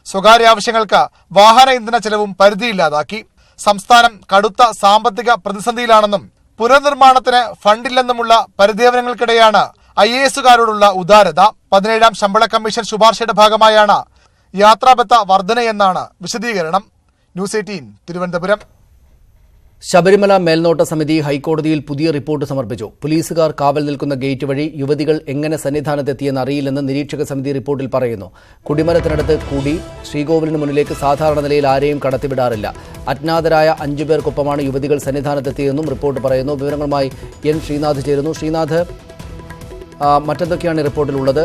സ്വകാര്യ ആവശ്യങ്ങൾക്ക് വാഹന ഇന്ധന ചെലവും പരിധിയില്ലാതാക്കി. സംസ്ഥാനം കടുത്ത സാമ്പത്തിക പ്രതിസന്ധിയിലാണെന്നും പുനർനിർമ്മാണത്തിന് ഫണ്ടില്ലെന്നുമുള്ള പരിദേവനങ്ങൾക്കിടെയാണ് IASകാരോടുള്ള ഉദാരത. 17ാം ശമ്പള കമ്മീഷൻ ശുപാർശയുടെ ഭാഗമായാണ് യാത്രാബത്ത വർധനയെന്നാണ് വിശദീകരണം. ന്യൂസ് 18 തിരുവനന്തപുരം. ശബരിമല മേൽനോട്ട സമിതി ഹൈക്കോടതിയിൽ പുതിയ റിപ്പോർട്ട് സമർപ്പിച്ചു. പോലീസുകാർ കാവൽ നിൽക്കുന്ന ഗേറ്റ് വഴി യുവതികൾ എങ്ങനെ സന്നിധാനത്തെത്തിയെന്ന് അറിയില്ലെന്ന് നിരീക്ഷക സമിതി റിപ്പോർട്ടിൽ പറയുന്നു. കുടിമരത്തിനടുത്ത് കൂടി ശ്രീകോവിലിന് മുന്നിലേക്ക് സാധാരണ നിലയിൽ ആരെയും കടത്തിവിടാറില്ല. അജ്ഞാതരായ 5 പേർക്കൊപ്പമാണ് യുവതികൾ സന്നിധാനത്തെത്തിയതെന്നും റിപ്പോർട്ട് പറയുന്നു. വിവരങ്ങളുമായി N ശ്രീനാഥ് ചേരുന്നു. ശ്രീനാഥ്, മറ്റെന്തൊക്കെയാണ് റിപ്പോർട്ടിലുള്ളത്?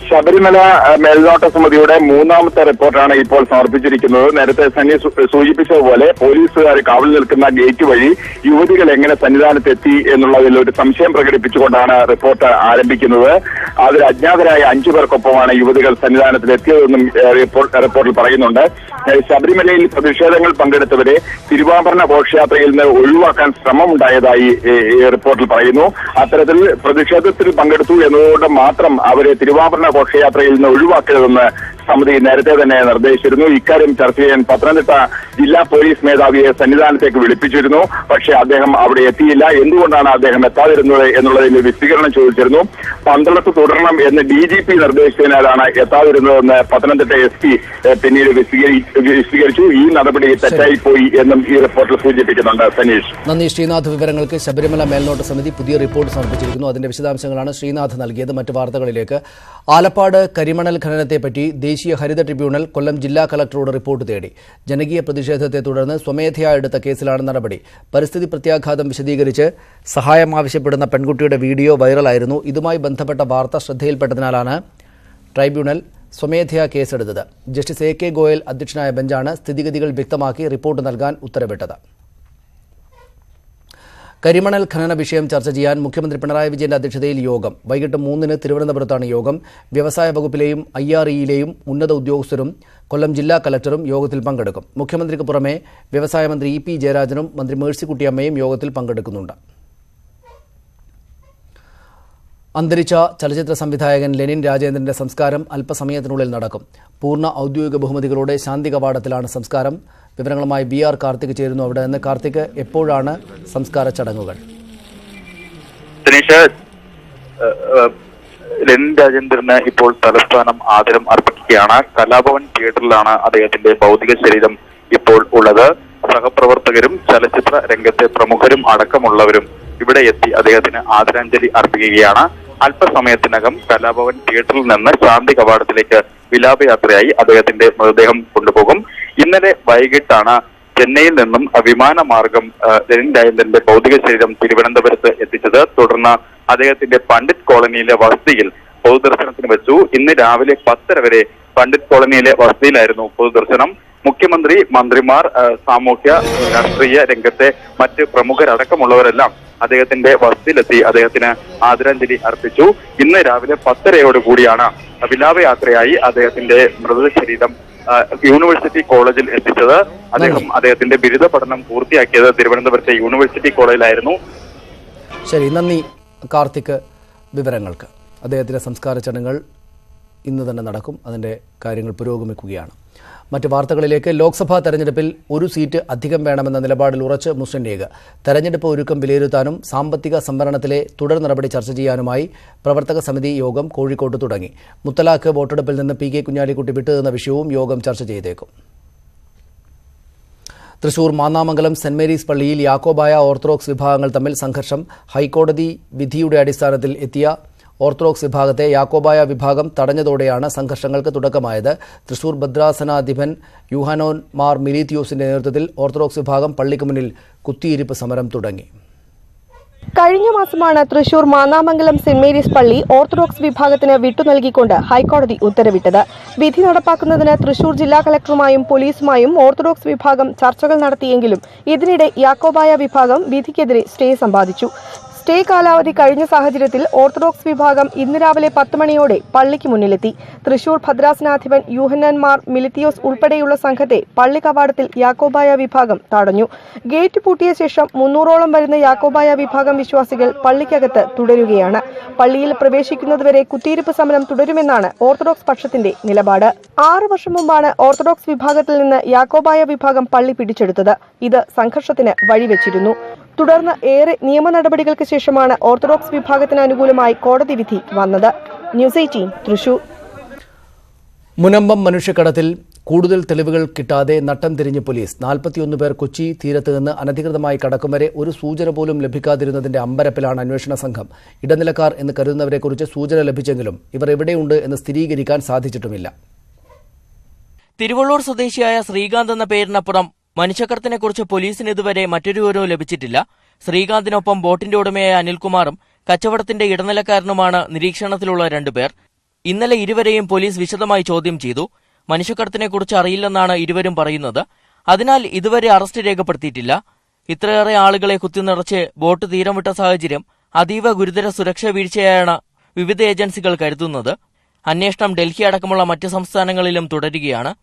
ശബരിമല മേൽനോട്ട സമിതിയുടെ 3ാമത്തെ റിപ്പോർട്ടാണ് ഇപ്പോൾ സമർപ്പിച്ചിരിക്കുന്നത്. നേരത്തെ സന്നി സൂചിപ്പിച്ചതുപോലെ പോലീസുകാർ കാവൽ നിൽക്കുന്ന ഗേറ്റ് വഴി യുവതികൾ എങ്ങനെ സന്നിധാനത്തെത്തി എന്നുള്ളതിൽ ഒരു സംശയം പ്രകടിപ്പിച്ചുകൊണ്ടാണ് റിപ്പോർട്ട് ആരംഭിക്കുന്നത്. അതിൽ അജ്ഞാതരായ 5 പേർക്കൊപ്പമാണ് യുവതികൾ സന്നിധാനത്തിലെത്തിയതെന്നും റിപ്പോർട്ടിൽ പറയുന്നുണ്ട്. ശബരിമലയിൽ പ്രതിഷേധങ്ങൾ പങ്കെടുത്തവരെ തിരുവാഭരണ ഘോഷയാത്രയിൽ നിന്ന് ഒഴിവാക്കാൻ ശ്രമമുണ്ടായതായി റിപ്പോർട്ടിൽ പറയുന്നു. അത്തരത്തിൽ പ്രതിഷേധത്തിൽ പങ്കെടുത്തു എന്നതുകൊണ്ട് മാത്രം അവരെ തിരുവാഭരണ ഘോഷയാത്രയിൽ നിന്ന് ഒഴിവാക്കരുതെന്ന് സമിതി നേരത്തെ തന്നെ നിർദ്ദേശിച്ചിരുന്നു. ഇക്കാര്യം ചർച്ച ചെയ്യാൻ പത്തനംതിട്ട ജില്ലാ പോലീസ് മേധാവിയെ സന്നിധാനത്തേക്ക് വിളിപ്പിച്ചിരുന്നു. പക്ഷേ അദ്ദേഹം അവിടെ എത്തിയില്ല. എന്തുകൊണ്ടാണ് അദ്ദേഹം എത്താതിരുന്നത് എന്നുള്ളതിന്റെ വിശദീകരണം ചോദിച്ചിരുന്നു. പന്തളത്ത് തുടരണം എന്ന് DGP നിർദ്ദേശിച്ചതിനാലാണ് എത്താതിരുന്നതെന്ന് പത്തനംതിട്ട SP പിന്നീട് വിശദീകരിച്ചു. ഈ നടപടി തെറ്റായിപ്പോയി എന്നും ഈ റിപ്പോർട്ടിൽ സൂചിപ്പിക്കുന്നുണ്ട്. സനീഷ്, നന്ദി ശ്രീനാഥ്. വിവരങ്ങൾക്ക് ശബരിമല മേൽനോട്ട സമിതി പുതിയ റിപ്പോർട്ട് സമർപ്പിച്ചിരിക്കുന്നു. അതിന്റെ വിശദാംശങ്ങളാണ് ശ്രീനാഥ് നൽകിയത്. മറ്റു വാർത്തകളിലേക്ക്. ആലപ്പാട് കരിമണൽ ഖനനത്തെപ്പറ്റി ദേശീയ ഹരിത ട്രിബ്യൂണൽ കൊല്ലം ജില്ലാ കളക്ടറോട് റിപ്പോർട്ട് തേടി. ജനകീയ പ്രതിഷേധത്തെ തുടർന്ന് സ്വമേധയാ എടുത്ത കേസിലാണ് നടപടി. പരിസ്ഥിതി പ്രത്യാഘാതം വിശദീകരിച്ച് സഹായം ആവശ്യപ്പെടുന്ന പെൺകുട്ടിയുടെ വീഡിയോ വൈറലായിരുന്നു. ഇതുമായി ബന്ധപ്പെട്ട വാർത്ത ശ്രദ്ധയിൽപ്പെട്ടതിനാലാണ് ട്രൈബ്യൂണൽ സ്വമേധയാ കേസെടുത്തത്. ജസ്റ്റിസ് AK ഗോയൽ അധ്യക്ഷനായ ബെഞ്ചാണ് സ്ഥിതിഗതികൾ വ്യക്തമാക്കി റിപ്പോർട്ട് നൽകാൻ ഉത്തരവിട്ടത്. കരിമണൽ ഖനന വിഷയം ചർച്ച ചെയ്യാൻ മുഖ്യമന്ത്രി പിണറായി വിജയന്റെ അധ്യക്ഷതയിൽ യോഗം. വൈകിട്ട് 3-ന് തിരുവനന്തപുരത്താണ് യോഗം. വ്യവസായ വകുപ്പിലെയും IREയിലെയും ഉന്നത ഉദ്യോഗസ്ഥരും കൊല്ലം ജില്ലാ കലക്ടറും യോഗത്തിൽ പങ്കെടുക്കും. മുഖ്യമന്ത്രിക്ക് പുറമെ വ്യവസായ മന്ത്രി EP ജയരാജനും മന്ത്രി മേഴ്സിക്കുട്ടിയമ്മയും യോഗത്തിൽ പങ്കെടുക്കുന്നുണ്ട്. അന്തരിച്ച ചലച്ചിത്ര സംവിധായകൻ ലെനിൻ രാജേന്ദ്രന്റെ സംസ്കാരം അല്പസമയത്തിനുള്ളിൽ നടക്കും. പൂർണ്ണ ഔദ്യോഗിക ബഹുമതികളോടെ ശാന്തി കവാടത്തിലാണ് സംസ്കാരം. വിവരങ്ങളുമായി BR കാർത്തിക് ചേരുന്നു. അവിടെ നിന്ന് കാർത്തിക്, എപ്പോഴാണ് സംസ്കാര ചടങ്ങുകൾ? ലെനിൻ രാജേന്ദ്രന് ഇപ്പോൾ തലസ്ഥാനം ആദരം അർപ്പിക്കുകയാണ്. കലാഭവൻ തിയേറ്ററിലാണ് അദ്ദേഹത്തിന്റെ ഭൗതിക ശരീരം ഇപ്പോൾ ഉള്ളത്. സഹപ്രവർത്തകരും ചലച്ചിത്ര രംഗത്തെ പ്രമുഖരും അടക്കമുള്ളവരും ഇവിടെ എത്തി അദ്ദേഹത്തിന് ആദരാഞ്ജലി അർപ്പിക്കുകയാണ്. അല്പസമയത്തിനകം കലാഭവൻ തിയേറ്ററിൽ നിന്ന് ശാന്തി കവാടത്തിലേക്ക് വിലാപയാത്രയായി അദ്ദേഹത്തിന്റെ മൃതദേഹം കൊണ്ടുപോകും. ഇന്നലെ വൈകിട്ടാണ് ചെന്നൈയിൽ നിന്നും വിമാനമാർഗം ലെനിൻ രാജേന്ദ്രന്റെ ഭൗതിക ശരീരം തിരുവനന്തപുരത്ത് എത്തിച്ചത്. തുടർന്ന് അദ്ദേഹത്തിന്റെ പണ്ഡിറ്റ് കോളനിയിലെ വസതിയിൽ പൊതുദർശനത്തിന് വെച്ചു. ഇന്ന് രാവിലെ 10:30 വരെ പണ്ഡിറ്റ് കോളനിയിലെ വസതിയിലായിരുന്നു പൊതുദർശനം. മുഖ്യമന്ത്രി, മന്ത്രിമാർ, സാമൂഹ്യ രാഷ്ട്രീയ രംഗത്തെ മറ്റ് പ്രമുഖരടക്കമുള്ളവരെല്ലാം അദ്ദേഹത്തിന്റെ വസതിയിലെത്തി അദ്ദേഹത്തിന് ആദരാഞ്ജലി അർപ്പിച്ചു. ഇന്ന് രാവിലെ 10:30 വിലാപയാത്രയായി അദ്ദേഹത്തിന്റെ മൃതശരീരം യൂണിവേഴ്സിറ്റി കോളേജിൽ എത്തിച്ചത്. അദ്ദേഹത്തിന്റെ ബിരുദ പഠനം പൂർത്തിയാക്കിയത് തിരുവനന്തപുരത്തെ യൂണിവേഴ്സിറ്റി കോളേജിലായിരുന്നു. ശരി, നന്ദി കാർത്തിക് വിവരങ്ങൾക്ക്. അദ്ദേഹത്തിന്റെ സംസ്കാര ചടങ്ങുകൾ ഇന്ന് തന്നെ നടക്കും. അതിന്റെ കാര്യങ്ങൾ പുരോഗമിക്കുകയാണ്. മറ്റ് വാർത്തകളിലേക്ക്. ലോക്സഭാ തെരഞ്ഞെടുപ്പിൽ ഒരു സീറ്റ് അധികം വേണമെന്ന നിലപാടിൽ ഉറച്ച് മുസ്ലിം ലീഗ്. തെരഞ്ഞെടുപ്പ് ഒരുക്കം വിലയിരുത്താനും സാമ്പത്തിക സംവരണത്തിലെ തുടർ നടപടി ചർച്ച ചെയ്യാനുമായി പ്രവർത്തക സമിതി യോഗം കോഴിക്കോട്ട് തുടങ്ങി. മുത്തലാഖ് വോട്ടെടുപ്പിൽ നിന്ന് പി കെ കുഞ്ഞാലിക്കുട്ടി വിട്ടുനിന്ന വിഷയവും യോഗം ചർച്ച ചെയ്തേക്കും. തൃശൂർ മാന്നാമംഗലം സെന്റ് മേരീസ് പള്ളിയിൽ യാക്കോബായ ഓർത്തഡോക്സ് വിഭാഗങ്ങൾ തമ്മിൽ സംഘർഷം. ഹൈക്കോടതി വിധിയുടെ അടിസ്ഥാനത്തിൽ എത്തിയ ഓർത്തഡോക്സ് വിഭാഗത്തെ യാക്കോബായ വിഭാഗം തടഞ്ഞതോടെയാണ് സംഘർഷങ്ങൾക്ക് തുടക്കമായത്. തൃശൂർ ഭദ്രാസനാധിപൻ യൂഹാനോൻ മാർ മിലീത്തിയോസിന്റെ നേതൃത്വത്തിൽ ഓർത്തഡോക്സ് വിഭാഗം പള്ളിക്ക് മുന്നിൽ കുത്തിയിരിപ്പ് സമരം തുടങ്ങി. കഴിഞ്ഞ മാസമാണ് തൃശൂർ മാന്നാമംഗലം സെന്റ് മേരീസ് പള്ളി ഓർത്തഡോക്സ് വിഭാഗത്തിന് വിട്ടുനൽകിക്കൊണ്ട് ഹൈക്കോടതി ഉത്തരവിട്ടത്. വിധി നടപ്പാക്കുന്നതിന് തൃശൂർ ജില്ലാ കളക്ടറുമായും പോലീസുമായും ഓർത്തഡോക്സ് വിഭാഗം ചർച്ചകൾ നടത്തിയെങ്കിലും ഇതിനിടെ യാക്കോബായ വിഭാഗം വിധിക്കെതിരെ സ്റ്റേ സമ്പാദിച്ചു. സ്റ്റേ കാലാവധി കഴിഞ്ഞ സാഹചര്യത്തിൽ ഓർത്തഡോക്സ് വിഭാഗം ഇന്ന് രാവിലെ 10 മണിയോടെ പള്ളിക്ക് മുന്നിലെത്തി. തൃശൂർ ഭദ്രാസനാധിപൻ യൂഹന്നാൻ മാർ മിലിത്തിയോസ് ഉൾപ്പെടെയുള്ള സംഘത്തെ പള്ളി കവാടത്തിൽ യാക്കോബായ വിഭാഗം തടഞ്ഞു. ഗേറ്റ് പൂട്ടിയ ശേഷം 300ഓളം വരുന്ന യാക്കോബായ വിഭാഗം വിശ്വാസികൾ പള്ളിക്കകത്ത് തുടരുകയാണ്. പള്ളിയിൽ പ്രവേശിക്കുന്നതുവരെ കുത്തിയിരിപ്പ് സമരം തുടരുമെന്നാണ് ഓർത്തഡോക്സ് പക്ഷത്തിന്റെ നിലപാട്. 6 വർഷം മുമ്പാണ് ഓർത്തഡോക്സ് വിഭാഗത്തിൽ നിന്ന് യാക്കോബായ വിഭാഗം പള്ളി പിടിച്ചെടുത്തത്. ഇത് സംഘർഷത്തിന് വഴിവെച്ചിരുന്നു. തുടർന്ന് ഏറെ നിയമ നടപടികൾക്ക് ശേഷമാണ് ഓർത്തഡോക്സ് വിഭാഗത്തിന് അനുകൂലമായി കോടതി വിധി വന്നത്. ന്യൂസ് 18 തൃശൂർ. മുനമ്പം മനുഷ്യക്കടത്തിൽ കൂടുതൽ തെളിവുകൾ കിട്ടാതെ നട്ടം തിരിഞ്ഞ് പോലീസ്. 41 പേർ കൊച്ചി തീരത്ത് നിന്ന് അനധികൃതമായി കടക്കും വരെ ഒരു സൂചന പോലും ലഭിക്കാതിരുന്നതിന്റെ അമ്പരപ്പിലാണ് അന്വേഷണ സംഘം. ഇടനിലക്കാർ എന്ന് കരുതുന്നവരെക്കുറിച്ച് സൂചന ലഭിച്ചെങ്കിലും ഇവർ എവിടെയുണ്ട് എന്ന് സ്ഥിരീകരിക്കാൻ സാധിച്ചിട്ടുമില്ല. തിരുവള്ളൂർ സ്വദേശിയായ ശ്രീകാന്ത് എന്ന പേരിനപ്പുറം മനുഷ്യക്കടത്തിനെക്കുറിച്ച് പോലീസിന് ഇതുവരെ മറ്റൊരു വിവരവും ലഭിച്ചിട്ടില്ല. ശ്രീകാന്തിനൊപ്പം ബോട്ടിന്റെ ഉടമയായ അനിൽകുമാറും കച്ചവടത്തിന്റെ ഇടനിലക്കാരനുമാണ് നിരീക്ഷണത്തിലുള്ള 2 പേർ. ഇന്നലെ ഇരുവരെയും പോലീസ് വിശദമായി ചോദ്യം ചെയ്തു. മനുഷ്യക്കടത്തിനെക്കുറിച്ച് അറിയില്ലെന്നാണ് ഇരുവരും പറയുന്നത്. അതിനാൽ ഇതുവരെ അറസ്റ്റ് രേഖപ്പെടുത്തിയിട്ടില്ല. ഇത്രയേറെ ആളുകളെ കുത്തിനിറച്ച് ബോട്ട് തീരം വിട്ട സാഹചര്യം അതീവ ഗുരുതര സുരക്ഷാ വീഴ്ചയായാണ് വിവിധ ഏജൻസികൾ കരുതുന്നത്. അന്വേഷണം ഡൽഹി അടക്കമുള്ള മറ്റ് സംസ്ഥാനങ്ങളിലും തുടരുകയാണ്.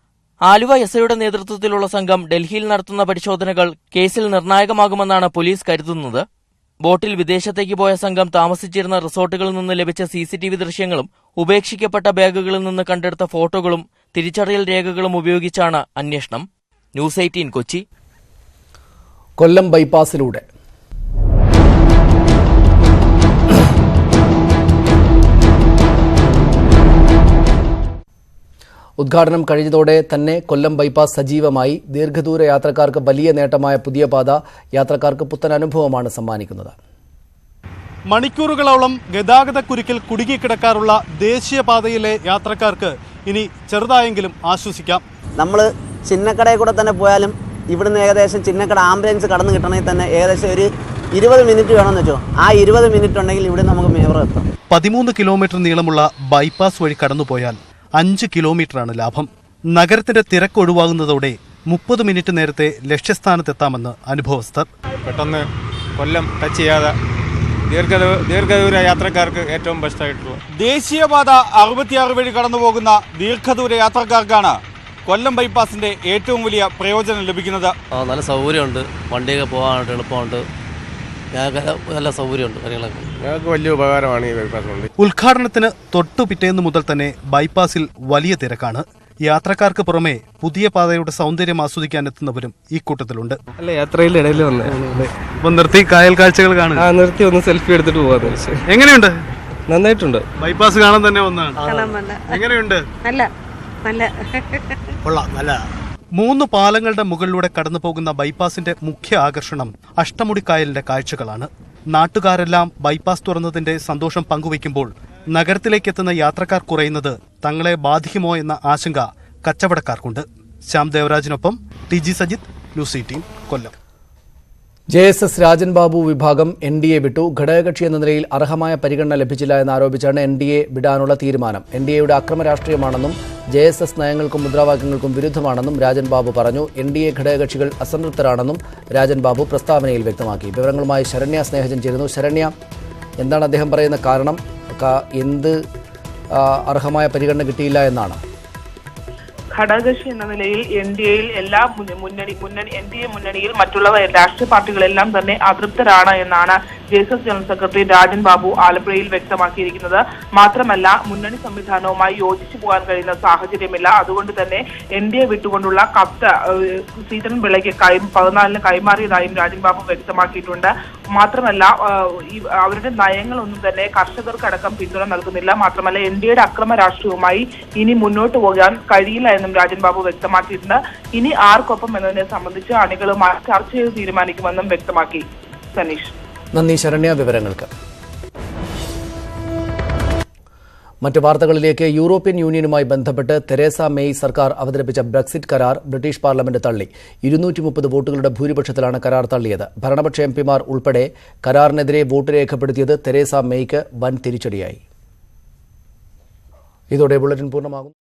ആലുവ എസ്ഐയുടെ നേതൃത്വത്തിലുള്ള സംഘം ഡൽഹിയിൽ നടത്തുന്ന പരിശോധനകൾ കേസിൽ നിർണായകമാകുമെന്നാണ് പോലീസ് കരുതുന്നത്. ബോട്ടിൽ വിദേശത്തേക്ക് പോയ സംഘം താമസിച്ചിരുന്ന റിസോർട്ടുകളിൽ നിന്ന് ലഭിച്ച CCTV ദൃശ്യങ്ങളും ഉപേക്ഷിക്കപ്പെട്ട ബാഗുകളിൽ നിന്ന് കണ്ടെടുത്ത ഫോട്ടോകളും തിരിച്ചറിയൽ രേഖകളും ഉപയോഗിച്ചാണ് അന്വേഷണം. ന്യൂസ് 18 കൊച്ചി. കൊല്ലം ബൈപ്പാസിലൂടെ ഉദ്ഘാടനം കഴിഞ്ഞതോടെ തന്നെ കൊല്ലം ബൈപ്പാസ് സജീവമായി. ദീർഘദൂര യാത്രക്കാർക്ക് വലിയ നേട്ടമായ പുതിയ പാത യാത്രക്കാർക്ക് പുത്തൻ അനുഭവമാണ് സമ്മാനിക്കുന്നത്. മണിക്കൂറുകളോളം ഗതാഗതക്കുരുക്കിൽ കുടുങ്ങിക്കിടക്കാറുള്ള ദേശീയപാതയിലെ യാത്രക്കാർക്ക് ഇനി ചെറുതായെങ്കിലും ആശ്വസിക്കാം. നമ്മൾ ചിന്നക്കടയിൽ കൂടെ തന്നെ പോയാലും ഇവിടുന്ന് ഏകദേശം ചിന്നക്കട ആംബുലൻസ് കടന്നു കിട്ടണമെങ്കിൽ തന്നെ ഏകദേശം ഒരു 20 മിനിറ്റ് വേണമെന്ന് വെച്ചോ. ആ 20 മിനിറ്റ് ഉണ്ടെങ്കിൽ ഇവിടെ നമുക്ക് മേവറ എത്താം. 13 കിലോമീറ്റർ നീളമുള്ള ബൈപ്പാസ് വഴി കടന്നുപോയാൽ 5 കിലോമീറ്ററാണ് ലാഭം. നഗരത്തിന്റെ തിരക്ക് ഒഴിവാകുന്നതോടെ 30 മിനിറ്റ് നേരത്തെ ലക്ഷ്യസ്ഥാനത്തെത്താമെന്ന് അനുഭവസ്ഥർ. പെട്ടെന്ന് കൊല്ലം ടച്ച് ചെയ്യാതെ ദീർഘദൂര യാത്രക്കാർക്ക് ഏറ്റവും ബെസ്റ്റ് ആയിട്ടുള്ള ദേശീയപാത 66 വഴി കടന്നുപോകുന്ന ദീർഘദൂര യാത്രക്കാർക്കാണ് കൊല്ലം ബൈപ്പാസിന്റെ ഏറ്റവും വലിയ പ്രയോജനം ലഭിക്കുന്നത്. നല്ല സൗകര്യമുണ്ട്, വണ്ടിയൊക്കെ പോകാനായിട്ട് എളുപ്പമുണ്ട്, നല്ല സൗകര്യമുണ്ട്, കാര്യങ്ങളൊക്കെ ഞങ്ങൾക്ക് വലിയ ഉപകാരമാണ് ഈ ബൈപ്പാസ് കൊണ്ട്. ഉദ്ഘാടനത്തിന് തൊട്ടു പിറ്റേന്ന് മുതൽ തന്നെ ബൈപ്പാസിൽ വലിയ തിരക്കാണ്. യാത്രക്കാർക്ക് പുറമെ പുതിയ പാതയുടെ സൗന്ദര്യം ആസ്വദിക്കാൻ എത്തുന്നവരും ഈ കൂട്ടത്തിലുണ്ട്. അല്ല, യാത്രയിൽ ഇടയിൽ വന്നേ അപ്പൊ നിർത്തി കായൽ കാഴ്ചകൾ കാണുക. നിർത്തി ഒന്ന് സെൽഫി എടുത്തിട്ട് പോകാന്ന് വെച്ചാൽ. എങ്ങനെയുണ്ട്? നന്നായിട്ടുണ്ട്. ബൈപ്പാസ് കാണാൻ തന്നെ വന്നതാണ്. എങ്ങനെയുണ്ട്? നല്ല 3 പാലങ്ങളുടെ മുകളിലൂടെ കടന്നു പോകുന്ന ബൈപ്പാസിന്റെ മുഖ്യ ആകർഷണം അഷ്ടമുടിക്കായലിന്റെ കാഴ്ചകളാണ്. നാട്ടുകാരെല്ലാം ബൈപ്പാസ് തുറന്നതിന്റെ സന്തോഷം പങ്കുവയ്ക്കുമ്പോൾ നഗരത്തിലേക്കെത്തുന്ന യാത്രക്കാർ കുറയുന്നത് തങ്ങളെ ബാധിക്കുമോ എന്ന ആശങ്ക കച്ചവടക്കാർക്കുണ്ട്. ശ്യാം ദേവരാജിനൊപ്പം TG സജിത്, ന്യൂസ് 18 കൊല്ലം. JSS രാജൻ ബാബു വിഭാഗം NDA വിട്ടു. ഘടകകക്ഷി എന്ന നിലയിൽ അർഹമായ പരിഗണന ലഭിച്ചില്ല എന്നാരോപിച്ചാണ് NDA വിടാനുള്ള തീരുമാനം. NDAയുടെ അക്രമ രാഷ്ട്രീയമാണെന്നും JSS നയങ്ങൾക്കും മുദ്രാവാക്യങ്ങൾക്കും വിരുദ്ധമാണെന്നും രാജൻ ബാബു പറഞ്ഞു. NDA ഘടകകക്ഷികൾ അസംതൃപ്തരാണെന്നും രാജൻ ബാബു പ്രസ്താവനയിൽ വ്യക്തമാക്കി. വിവരങ്ങളുമായി ശരണ്യ സ്നേഹജൻ ചേരുന്നു. ശരണ്യ, എന്താണ് അദ്ദേഹം പറയുന്ന കാരണം? എന്ത് അർഹമായ പരിഗണന കിട്ടിയില്ല എന്നാണ്? ഘടകകക്ഷി എന്ന നിലയിൽ NDAയിൽ എല്ലാ NDA മുന്നണിയിൽ മറ്റുള്ള രാഷ്ട്രീയ പാർട്ടികളെല്ലാം തന്നെ അതൃപ്തരാണ് എന്നാണ് ജെഎസ്എസ് ജനറൽ സെക്രട്ടറി രാജൻ ബാബു ആലപ്പുഴയിൽ വ്യക്തമാക്കിയിരിക്കുന്നത്. മാത്രമല്ല, മുന്നണി സംവിധാനവുമായി യോജിച്ചു പോകാൻ കഴിയുന്ന സാഹചര്യമില്ല. അതുകൊണ്ട് തന്നെ എൻഡിഎ വിട്ടുകൊണ്ടുള്ള കത്ത് ശ്രീധരൻപിള്ളയ്ക്ക് 14-ന് കൈമാറിയതായും രാജൻ ബാബു വ്യക്തമാക്കിയിട്ടുണ്ട്. മാത്രമല്ല, അവരുടെ നയങ്ങളൊന്നും തന്നെ കർഷകർക്കടക്കം പിന്തുണ നൽകുന്നില്ല. മാത്രമല്ല, എൻഡിഎയുടെ അക്രമ രാഷ്ട്രീയവുമായി ഇനി മുന്നോട്ട് പോകാൻ കഴിയില്ല എന്നും രാജൻ ബാബു വ്യക്തമാക്കിയിട്ടുണ്ട്. ഇനി ആർക്കൊപ്പം എന്നതിനെ സംബന്ധിച്ച് അണികളുമായി ചർച്ച ചെയ്ത് തീരുമാനിക്കുമെന്നും വ്യക്തമാക്കി. സനീഷ്, നന്ദി ശരണ്യ വിവരങ്ങൾക്ക്. മറ്റ് വാർത്തകളിലേക്ക്. യൂറോപ്യൻ യൂണിയനുമായി ബന്ധപ്പെട്ട് തെരേസ മെയ് സർക്കാർ അവതരിപ്പിച്ച ബ്രെക്സിറ്റ് കരാർ ബ്രിട്ടീഷ് പാർലമെന്റ് തള്ളി. 230 വോട്ടുകളുടെ ഭൂരിപക്ഷത്തിലാണ് കരാർ തള്ളിയത്. ഭരണപക്ഷ എംപിമാർ ഉൾപ്പെടെ കരാറിനെതിരെ വോട്ട് രേഖപ്പെടുത്തിയത് തെരേസ മെയ്ക്ക് വൻ തിരിച്ചടിയായി. ഇതോടെ ബുള്ളറ്റിൻ പൂർണ്ണമാകും.